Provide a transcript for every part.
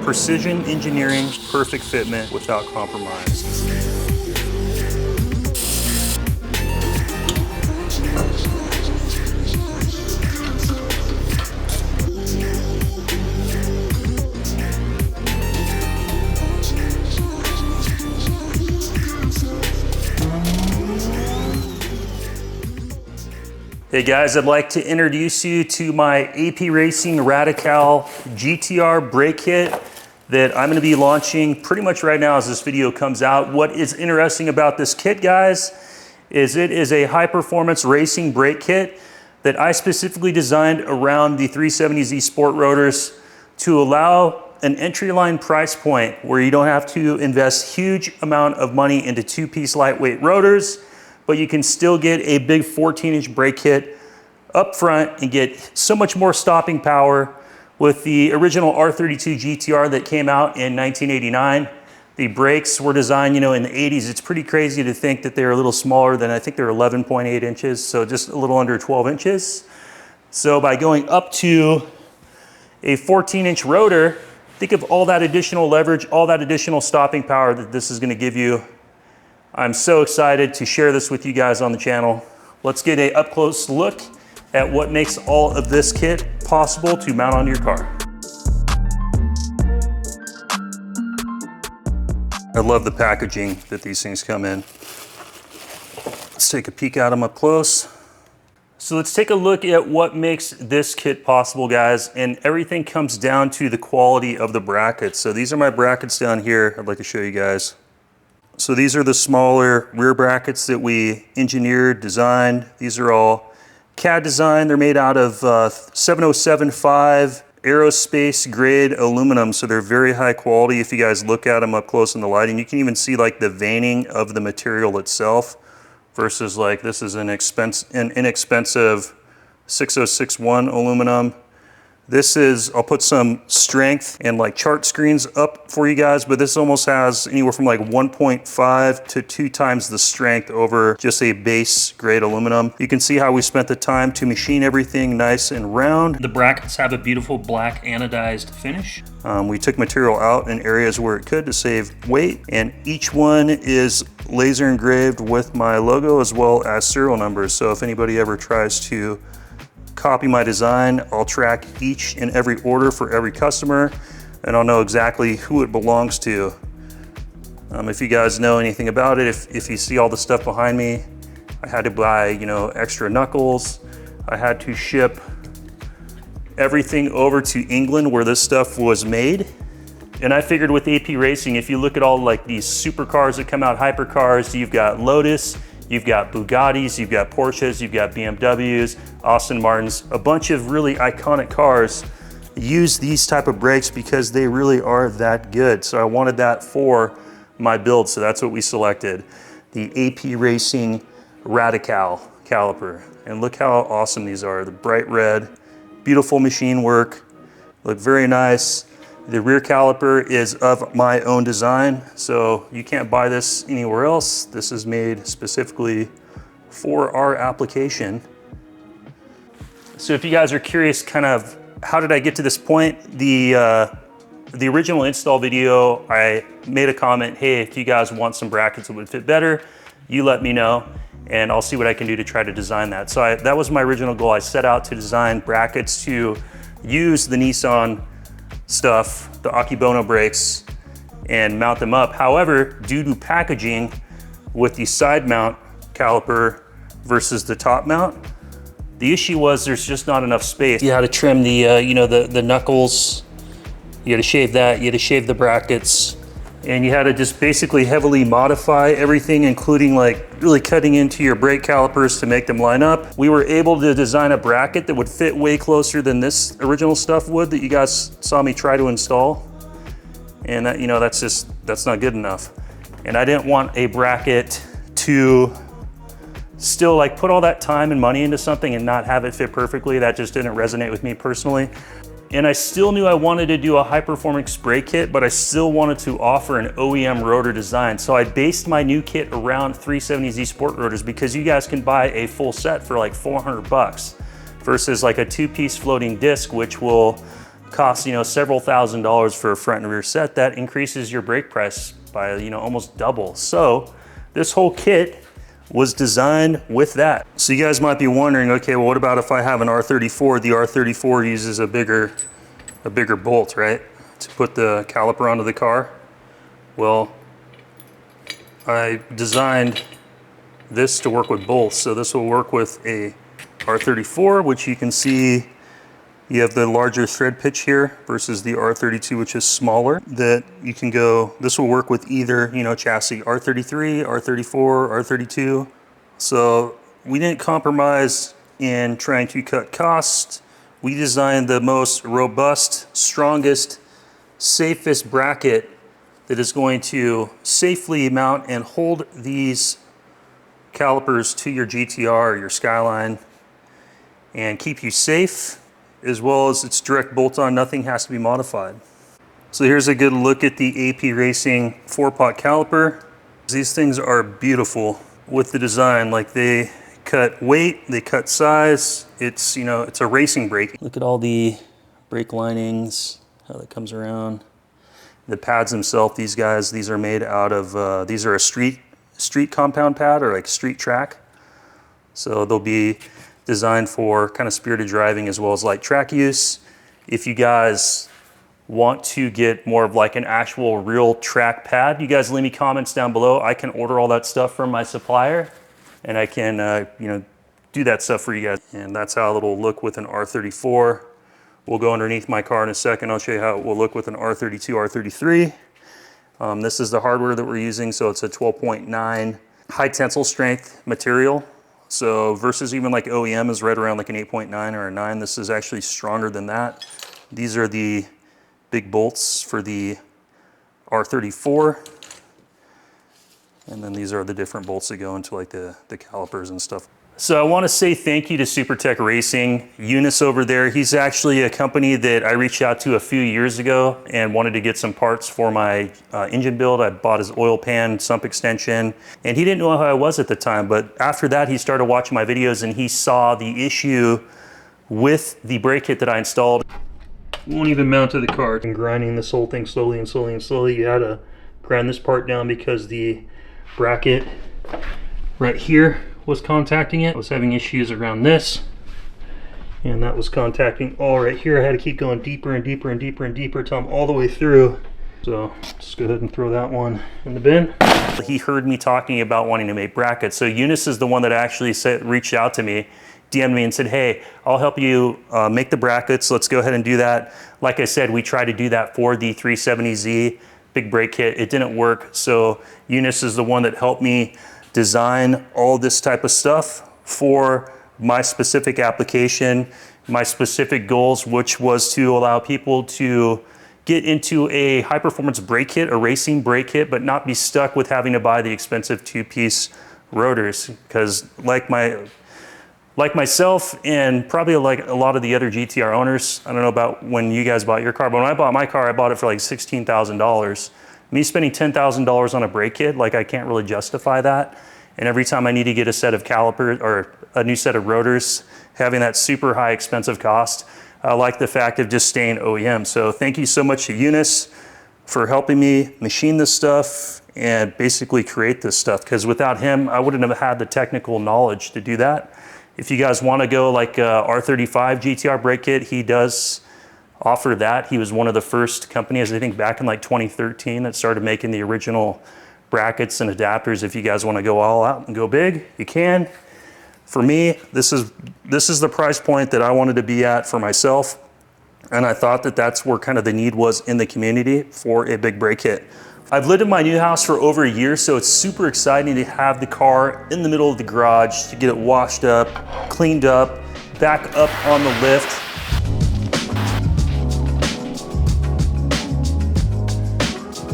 Precision engineering, perfect fitment without compromise. Hey guys, I'd like to introduce you to my AP Racing Radical GTR brake kit that I'm gonna be launching pretty much right now as this video comes out. What is interesting about this kit, guys, is it is a high performance racing brake kit that I specifically designed around the 370Z Sport rotors to allow an entry line price point where you don't have to invest huge amount of money into two-piece lightweight rotors, but you can still get a big 14-inch brake kit up front and get so much more stopping power. With the original R32 GTR that came out in 1989, the brakes were designed, in the 80s. It's pretty crazy to think that they're a little smaller than, I think they're 11.8 inches, so just a little under 12 inches. So by going up to a 14-inch rotor, think of all that additional leverage, all that additional stopping power that this is gonna give you. I'm so excited to share this with you guys on the channel. Let's get an up-close look at what makes all of this kit possible to mount on your car. I love the packaging that these things come in. Let's take a peek at them up close. So let's take a look at what makes this kit possible, guys, and everything comes down to the quality of the brackets. So these are my brackets down here. I'd like to show you guys. So these are the smaller rear brackets that we engineered, designed. These are all CAD design. They're made out of 7075 aerospace grade aluminum, so they're very high quality. If you guys look at them up close in the lighting, you can even see like the veining of the material itself versus like this is an inexpensive 6061 aluminum. This is, I'll put some strength and like chart screens up for you guys, but this almost has anywhere from like 1.5 to 2 times the strength over just a base grade aluminum. You can see how we spent the time to machine everything nice and round. The brackets have a beautiful black anodized finish. We took material out in areas where it could to save weight, and each one is laser engraved with my logo as well as serial numbers. So if anybody ever tries to copy my design, I'll track each and every order for every customer, and I'll know exactly who it belongs to. If you guys know anything about it, if you see all the stuff behind me, I had to buy, extra knuckles. I had to ship everything over to England where this stuff was made. And I figured with AP Racing, if you look at all like these supercars that come out, hypercars, you've got Lotus, you've got Bugattis, you've got Porsches, you've got BMWs, Aston Martins, a bunch of really iconic cars use these type of brakes because they really are that good. So I wanted that for my build, so that's what we selected. The AP Racing Radical caliper. And look how awesome these are. The bright red, beautiful machine work, look very nice. The rear caliper is of my own design, so you can't buy this anywhere else. This is made specifically for our application. So if you guys are curious kind of how did I get to this point, the original install video, I made a comment, hey, if you guys want some brackets that would fit better, you let me know, and I'll see what I can do to try to design that. So that was my original goal. I set out to design brackets to use the Nissan stuff, the Akebono brakes, and mount them up. However, due to packaging with the side mount caliper versus the top mount, the issue was there's just not enough space. You had to trim the, the knuckles. You had to shave that. You had to shave the brackets, and you had to just basically heavily modify everything, including like really cutting into your brake calipers to make them line up. We were able to design a bracket that would fit way closer than this original stuff would that you guys saw me try to install. And that, that's not good enough. And I didn't want a bracket to still like put all that time and money into something and not have it fit perfectly. That just didn't resonate with me personally. And I still knew I wanted to do a high performance brake kit, but I still wanted to offer an OEM rotor design. So I based my new kit around 370Z Sport rotors, because you guys can buy a full set for like 400 bucks versus like a 2-piece floating disc, which will costs, you know, several $1,000s for a front and rear set, that increases your brake price by, you know, almost double. So this whole kit was designed with that. So you guys might be wondering, okay, well, what about if I have an R34? The R34 uses a bigger bolt, right, to put the caliper onto the car. Well, I designed this to work with both. So this will work with a R34, which you can see you have the larger thread pitch here versus the R32, which is smaller. That you can go, this will work with either, you know, chassis, R33, R34, R32. So we didn't compromise in trying to cut costs. We designed the most robust, strongest, safest bracket that is going to safely mount and hold these calipers to your GTR or your Skyline and keep you safe, as well as it's direct bolt-on, nothing has to be modified. So here's a good look at the AP Racing 4-pot caliper. These things are beautiful with the design. Like, they cut weight, they cut size. It's, you know, it's a racing brake. Look at all the brake linings, how that comes around. The pads themselves, these guys, these are made out of, these are a street compound pad, or like street track. So they'll be designed for kind of spirited driving as well as light track use. If you guys want to get more of like an actual real track pad, you guys leave me comments down below. I can order all that stuff from my supplier, and I can you know, do that stuff for you guys. And that's how it'll look with an R34. We'll go underneath my car in a second. I'll show you how it will look with an R32 R33. This is the hardware that we're using, so it's a 12.9 high tensile strength material. So versus even like OEM is right around like an 8.9 or a 9, this is actually stronger than that. These are the big bolts for the R34. And then these are the different bolts that go into like the calipers and stuff. So I want to say thank you to SuperTech Racing. Eunice over there, he's actually a company that I reached out to a few years ago and wanted to get some parts for my engine build. I bought his oil pan, sump extension, and he didn't know how I was at the time. But after that, he started watching my videos and he saw the issue with the brake kit that I installed. It won't even mount to the car. And grinding this whole thing slowly and slowly and slowly. You had to grind this part down because the bracket right here was contacting it. I was having issues around this, and that was contacting all right here. I had to keep going deeper and deeper and deeper and deeper till I'm all the way through. So just go ahead and throw that one in the bin. He heard me talking about wanting to make brackets. So Eunice is the one that actually reached out to me, DM'd me and said, hey, I'll help you make the brackets. Let's go ahead and do that. Like I said, we tried to do that for the 370Z big brake kit. It didn't work. So Eunice is the one that helped me design all this type of stuff for my specific application, my specific goals, which was to allow people to get into a high performance brake kit, a racing brake kit, but not be stuck with having to buy the expensive 2-piece rotors. Because like myself and probably like a lot of the other GTR owners, I don't know about when you guys bought your car, but when I bought my car, I bought it for like $16,000. Me spending $10,000 on a brake kit, like, I can't really justify that. And every time I need to get a set of calipers or a new set of rotors, having that super high expensive cost, I like the fact of just staying OEM. So thank you so much to Eunice for helping me machine this stuff and basically create this stuff, because without him, I wouldn't have had the technical knowledge to do that. If you guys want to go like R35 GTR brake kit, he does offer that. He was one of the first companies, I think back in like 2013, that started making the original brackets and adapters. If you guys want to go all out and go big, you can. For me, this is the price point that I wanted to be at for myself, and I thought that that's where kind of the need was in the community for a big brake kit. I've lived in my new house for over a year, so it's super exciting to have the car in the middle of the garage, to get it washed up, cleaned up, back up on the lift.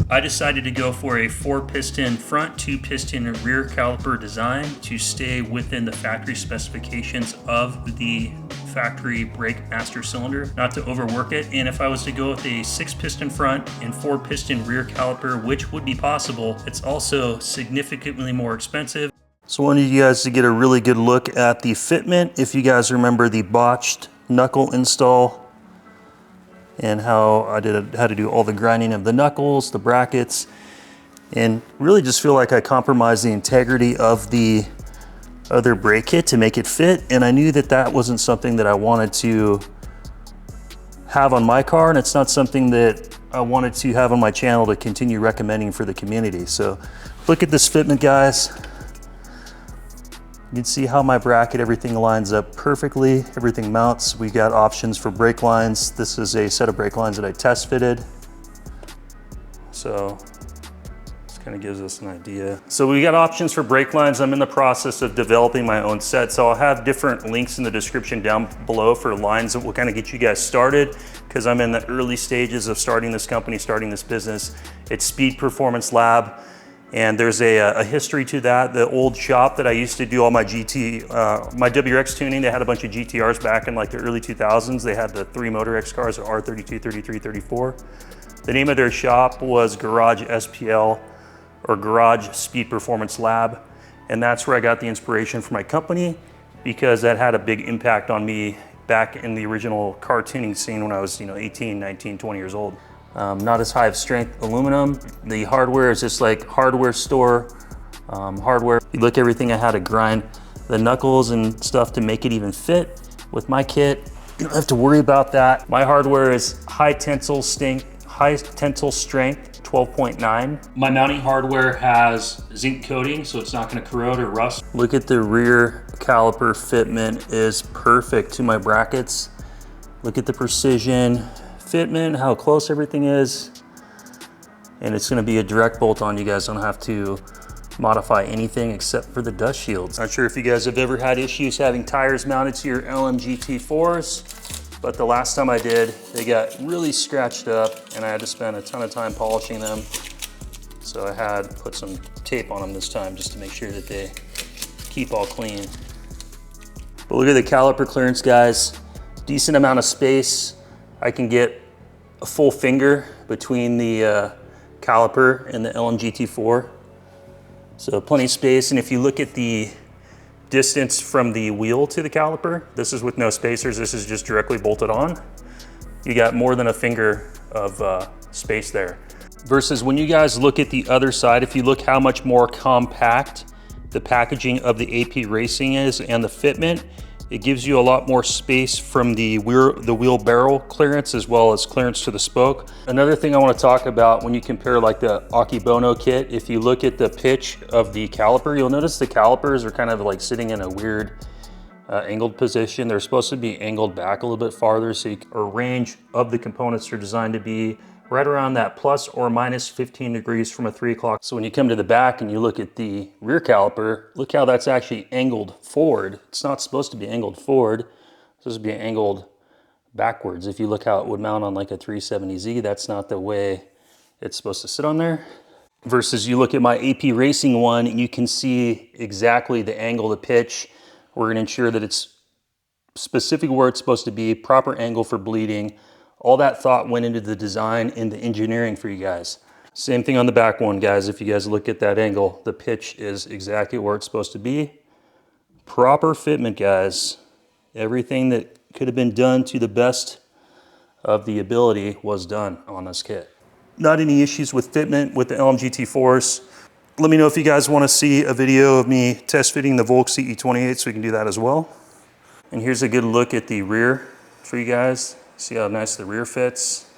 I decided to go for a 4-piston front, 2-piston rear caliper design to stay within the factory specifications of the factory brake master cylinder, not to overwork it. And if I was to go with a 6-piston front and 4-piston rear caliper, which would be possible, it's also significantly more expensive. So I wanted you guys to get a really good look at the fitment. If you guys remember the botched knuckle install and how I had to do all the grinding of the knuckles, the brackets, and really just feel like I compromised the integrity of the other brake kit to make it fit. And I knew that that wasn't something that I wanted to have on my car, and it's not something that I wanted to have on my channel to continue recommending for the community. So look at this fitment, guys. You can see how my bracket, everything lines up perfectly, everything mounts. We got options for brake lines. This is a set of brake lines that I test fitted. So this kind of gives us an idea. So we got options for brake lines. I'm in the process of developing my own set. So I'll have different links in the description down below for lines that will kind of get you guys started, because I'm in the early stages of starting this company, starting this business. It's Speed Performance Lab. And there's a history to that. The old shop that I used to do all my my WRX tuning, they had a bunch of GTRs back in like the early 2000s. They had the 3 Motor X cars, the R32, 33, 34. The name of their shop was Garage SPL, or Garage Speed Performance Lab. And that's where I got the inspiration for my company, because that had a big impact on me back in the original car tuning scene when I was 18, 19, 20 years old. Not as high of strength aluminum. The hardware is just like hardware store hardware. You look, everything I had to grind the knuckles and stuff to make it even fit with my kit. You don't have to worry about that. My hardware is high tensile strength 12.9. My mounting hardware has zinc coating, so it's not gonna corrode or rust. Look at the rear caliper fitment is perfect to my brackets. Look at the precision fitment, how close everything is. And it's gonna be a direct bolt on. You guys don't have to modify anything except for the dust shields. Not sure if you guys have ever had issues having tires mounted to your LMGT4s, but the last time I did, they got really scratched up and I had to spend a ton of time polishing them. So I had put some tape on them this time just to make sure that they keep all clean. But look at the caliper clearance, guys. Decent amount of space. I can get a full finger between the caliper and the LMGT4. So plenty of space. And if you look at the distance from the wheel to the caliper, this is with no spacers, this is just directly bolted on. You got more than a finger of space there. Versus when you guys look at the other side, if you look how much more compact the packaging of the AP Racing is and the fitment, it gives you a lot more space from the wheel barrel clearance as well as clearance to the spoke. Another thing I want to talk about when you compare like the Akibono kit, if you look at the pitch of the caliper, you'll notice the calipers are kind of like sitting in a weird angled position. They're supposed to be angled back a little bit farther, so a range of the components are designed to be right around that plus or minus 15 degrees from a 3 o'clock. So when you come to the back and you look at the rear caliper, look how that's actually angled forward. It's not supposed to be angled forward. It's supposed to be angled backwards. If you look how it would mount on like a 370Z, that's not the way it's supposed to sit on there. Versus you look at my AP Racing one and you can see exactly the angle, the pitch. We're gonna ensure that it's specifically where it's supposed to be, proper angle for bleeding. All that thought went into the design and the engineering for you guys. Same thing on the back one, guys. If you guys look at that angle, the pitch is exactly where it's supposed to be. Proper fitment, guys. Everything that could have been done to the best of the ability was done on this kit. Not any issues with fitment with the LMGT4s. Let me know if you guys want to see a video of me test fitting the Volk CE28 so we can do that as well. And here's a good look at the rear for you guys. See how nice the rear fits.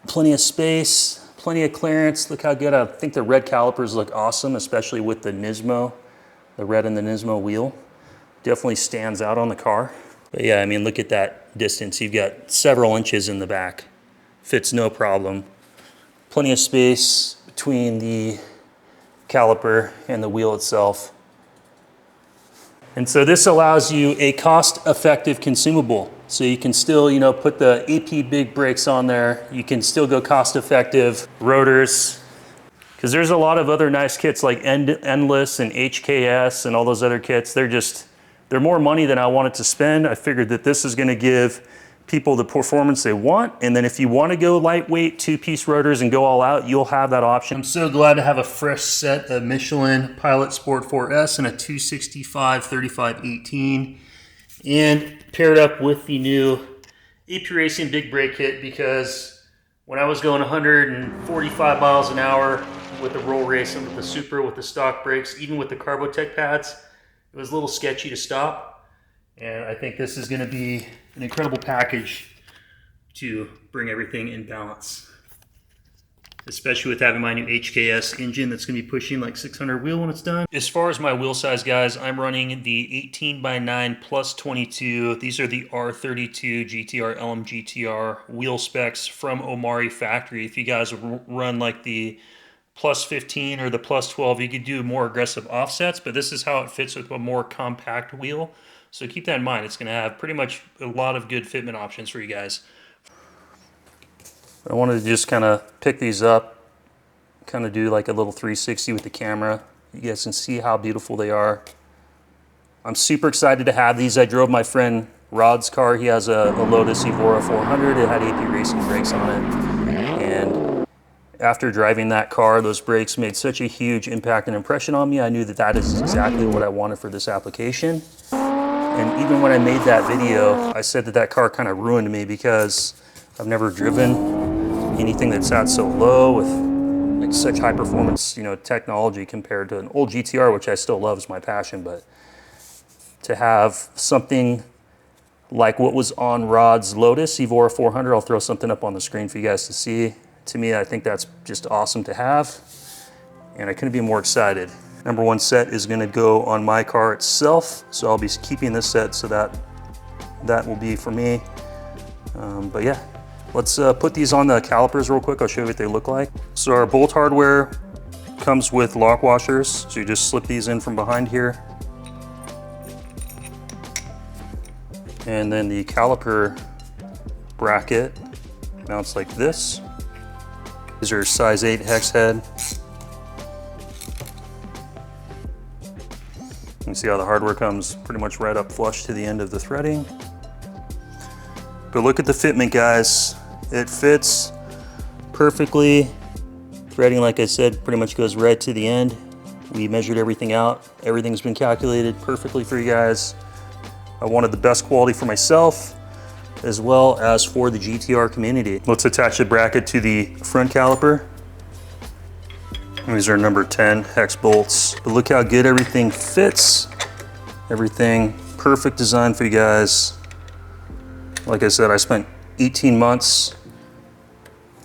Plenty of space, plenty of clearance. Look how good, I think the red calipers look awesome, especially with the Nismo, the red and the Nismo wheel. Definitely stands out on the car. But yeah, I mean, look at that distance. You've got several inches in the back. Fits no problem. Plenty of space between the caliper and the wheel itself. And so this allows you a cost-effective consumable. So you can still, put the AP big brakes on there. You can still go cost-effective rotors. Because there's a lot of other nice kits like Endless and HKS and all those other kits. They're more money than I wanted to spend. I figured that this is gonna give people the performance they want. And then if you want to go lightweight 2-piece rotors and go all out, you'll have that option. I'm so glad to have a fresh set of Michelin Pilot Sport 4S and a 265/35/18, and paired up with the new EP Racing big brake kit because when I was going 145 miles an hour with the roll racing, with the Supra, with the stock brakes, even with the Carbotech pads, it was a little sketchy to stop. And I think this is going to be an incredible package to bring everything in balance, especially with having my new HKS engine that's going to be pushing like 600 wheel when it's done. As far as my wheel size, guys, I'm running the 18x9 plus 22. These are the R32 GTR LM GTR wheel specs from Omari factory. If you guys run like the plus 15 or the plus 12, you could do more aggressive offsets, but this is how it fits with a more compact wheel. So keep that in mind. It's going to have pretty much a lot of good fitment options for you guys. I wanted to just kind of pick these up, kind of do like a little 360 with the camera. You guys can see how beautiful they are. I'm super excited to have these. I drove my friend Rod's car. He has a Lotus Evora 400. It had AP Racing brakes on it. And after driving that car, those brakes made such a huge impact and impression on me. I knew that that is exactly what I wanted for this application. And even when I made that video, I said that that car kind of ruined me because I've never driven anything that sat so low with like such high performance, technology compared to an old GTR, which I still love, is my passion. But to have something like what was on Rod's Lotus Evora 400, I'll throw something up on the screen for you guys to see. To me, I think that's just awesome to have, and I couldn't be more excited. Number one set is gonna go on my car itself, so I'll be keeping this set, so that will be for me. But yeah, let's put these on the calipers real quick. I'll show you what they look like. So our bolt hardware comes with lock washers, so you just slip these in from behind here. And then the caliper bracket mounts like this. These are size 8 hex head. You can see how the hardware comes pretty much right up flush to the end of the threading. But look at the fitment, guys. It fits perfectly. Threading, like I said, pretty much goes right to the end. We measured everything out. Everything's been calculated perfectly for you guys. I wanted the best quality for myself, as well as for the GTR community. Let's attach the bracket to the front caliper. These are number 10 hex bolts. But look how good everything fits. Everything perfect design for you guys. Like I said, I spent 18 months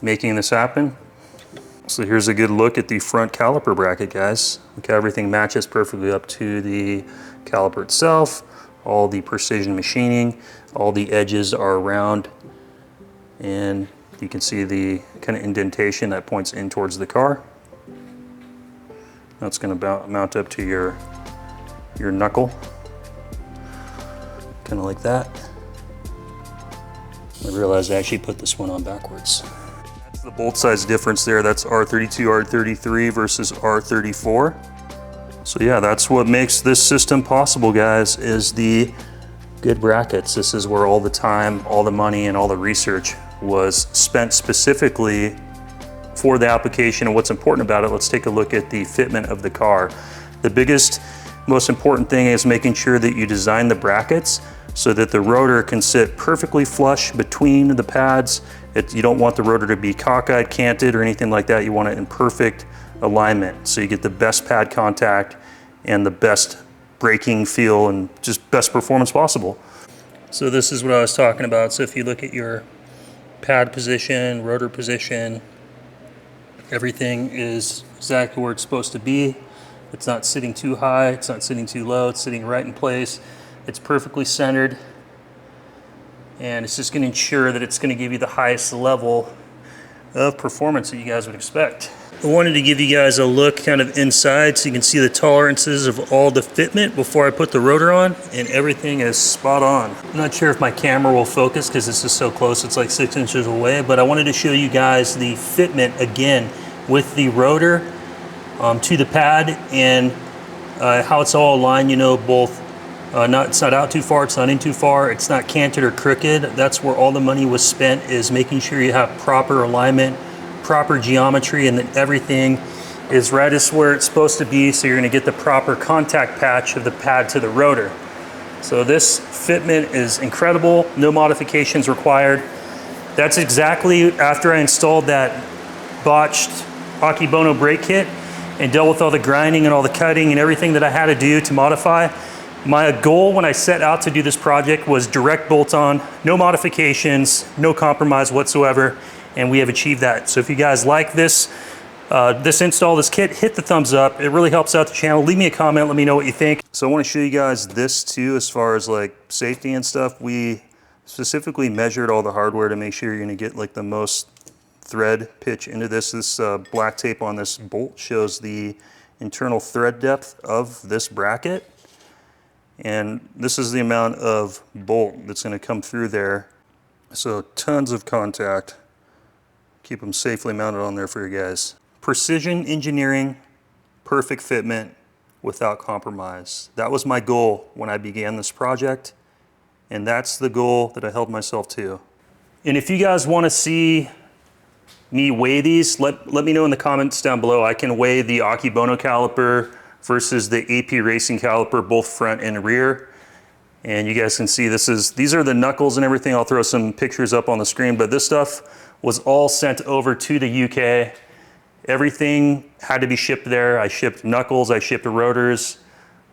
making this happen. So here's a good look at the front caliper bracket, guys. Look how everything matches perfectly up to the caliper itself. All the precision machining, all the edges are round, and you can see the kind of indentation that points in towards the car. That's going to mount up to your knuckle, kind of like that. I realized I actually put this one on backwards. That's the bolt size difference there. That's R32 R33 versus R34. So yeah, that's what makes this system possible, guys, is the good brackets. This is where all the time, all the money, and all the research was spent specifically for the application. And what's important about it, let's take a look at the fitment of the car. The biggest, most important thing is making sure that you design the brackets so that the rotor can sit perfectly flush between the pads. You don't want the rotor to be cockeyed, canted, or anything like that. You want it in perfect alignment, so you get the best pad contact and the best braking feel and just best performance possible. So this is what I was talking about. So if you look at your pad position, rotor position, everything is exactly where it's supposed to be. It's not sitting too high, it's not sitting too low, it's sitting right in place. It's perfectly centered, and it's just going to ensure that it's going to give you the highest level of performance that you guys would expect. I wanted to give you guys a look kind of inside so you can see the tolerances of all the fitment before I put the rotor on, and everything is spot on. I'm not sure if my camera will focus because this is so close, it's like 6 inches away, but I wanted to show you guys the fitment again with the rotor to the pad, and how it's all aligned, both it's not out too far, it's not in too far, it's not canted or crooked. That's where all the money was spent, is making sure you have proper alignment, proper geometry, and that everything is right as where it's supposed to be, so you're going to get the proper contact patch of the pad to the rotor. So this fitment is incredible, no modifications required. That's exactly after I installed that botched Akebono brake kit and dealt with all the grinding and all the cutting and everything that I had to do to modify. My goal when I set out to do this project was direct bolt-on, no modifications, no compromise whatsoever, and we have achieved that. So if you guys like this, this install, this kit, hit the thumbs up. It really helps out the channel. Leave me a comment, let me know what you think. So I want to show you guys this too, as far as like safety and stuff. We specifically measured all the hardware to make sure you're going to get like the most thread pitch into this. This black tape on this bolt shows the internal thread depth of this bracket. And this is the amount of bolt that's going to come through there. So tons of contact. Keep them safely mounted on there for you guys. Precision engineering, perfect fitment without compromise. That was my goal when I began this project, and that's the goal that I held myself to. And if you guys want to see me weigh these, let me know in the comments down below. I can weigh the Akebono caliper versus the AP Racing caliper, both front and rear. And you guys can see these are the knuckles and everything. I'll throw some pictures up on the screen, but this stuff was all sent over to the UK. Everything had to be shipped there. I shipped knuckles, I shipped rotors,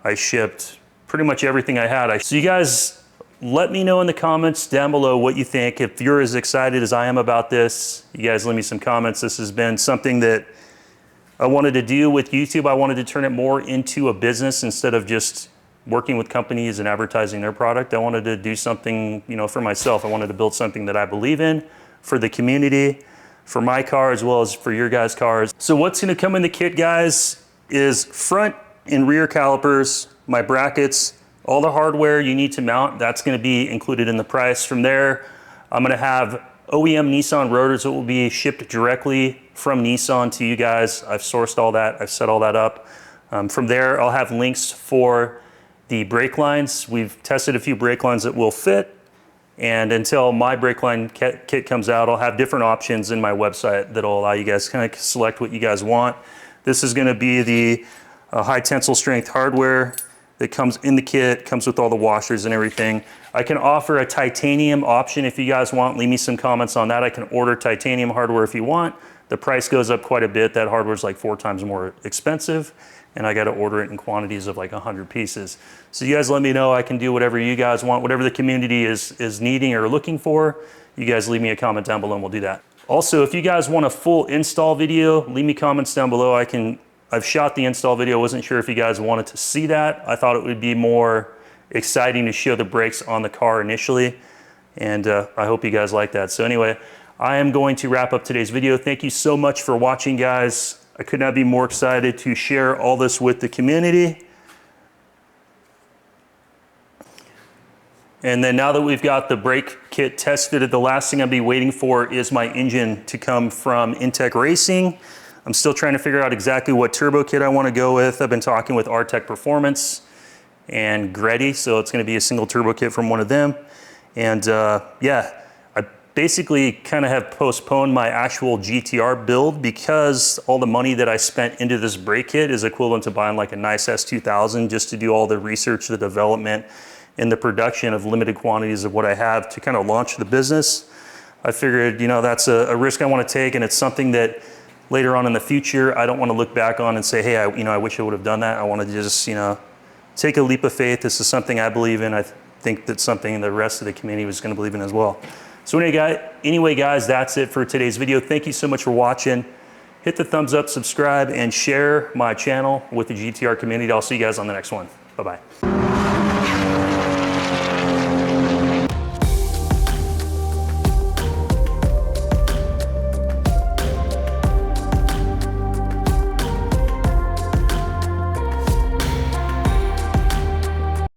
I shipped pretty much everything I had. So you guys, let me know in the comments down below what you think. If you're as excited as I am about this, you guys leave me some comments. This has been something that I wanted to do with YouTube. I wanted to turn it more into a business instead of just working with companies and advertising their product. I wanted to do something, you know, for myself. I wanted to build something that I believe in for the community, for my car as well as for your guys' cars. So what's gonna come in the kit, guys, is front and rear calipers, my brackets, all the hardware you need to mount, that's gonna be included in the price. From there, I'm gonna have OEM Nissan rotors that will be shipped directly from Nissan to you guys. I've sourced all that, I've set all that up. From there, I'll have links for the brake lines. We've tested a few brake lines that will fit, and until my brake line kit comes out, I'll have different options in my website that'll allow you guys to kind of select what you guys want. This is gonna be the high tensile strength hardware that comes in the kit, comes with all the washers and everything. I can offer a titanium option if you guys want. Leave me some comments on that. I can order titanium hardware if you want. The price goes up quite a bit. That hardware is like 4 times more expensive, and I got to order it in quantities of like 100 pieces. So you guys let me know. I can do whatever you guys want, whatever the community is needing or looking for. You guys leave me a comment down below and we'll do that. Also, if you guys want a full install video, leave me comments down below. I've shot the install video. Wasn't sure if you guys wanted to see that. I thought it would be more exciting to show the brakes on the car initially, and I hope you guys like that. So anyway, I am going to wrap up today's video. Thank you so much for watching, guys. I could not be more excited to share all this with the community. And then now that we've got the brake kit tested, the last thing I'll be waiting for is my engine to come from Intech Racing. I'm still trying to figure out exactly what turbo kit I want to go with. I've been talking with R-Tech Performance and Greddy, so it's going to be a single turbo kit from one of them. And yeah, I basically kind of have postponed my actual GTR build because all the money that I spent into this brake kit is equivalent to buying like a nice S2000 just to do all the research, the development, and the production of limited quantities of what I have to kind of launch the business. I figured, you know, that's a risk I want to take, and it's something that later on in the future, I don't want to look back on and say, hey, I wish I would have done that. I want to just, take a leap of faith. This is something I believe in. I think that's something the rest of the community was going to believe in as well. So anyway, guys, that's it for today's video. Thank you so much for watching. Hit the thumbs up, subscribe, and share my channel with the GTR community. I'll see you guys on the next one. Bye-bye.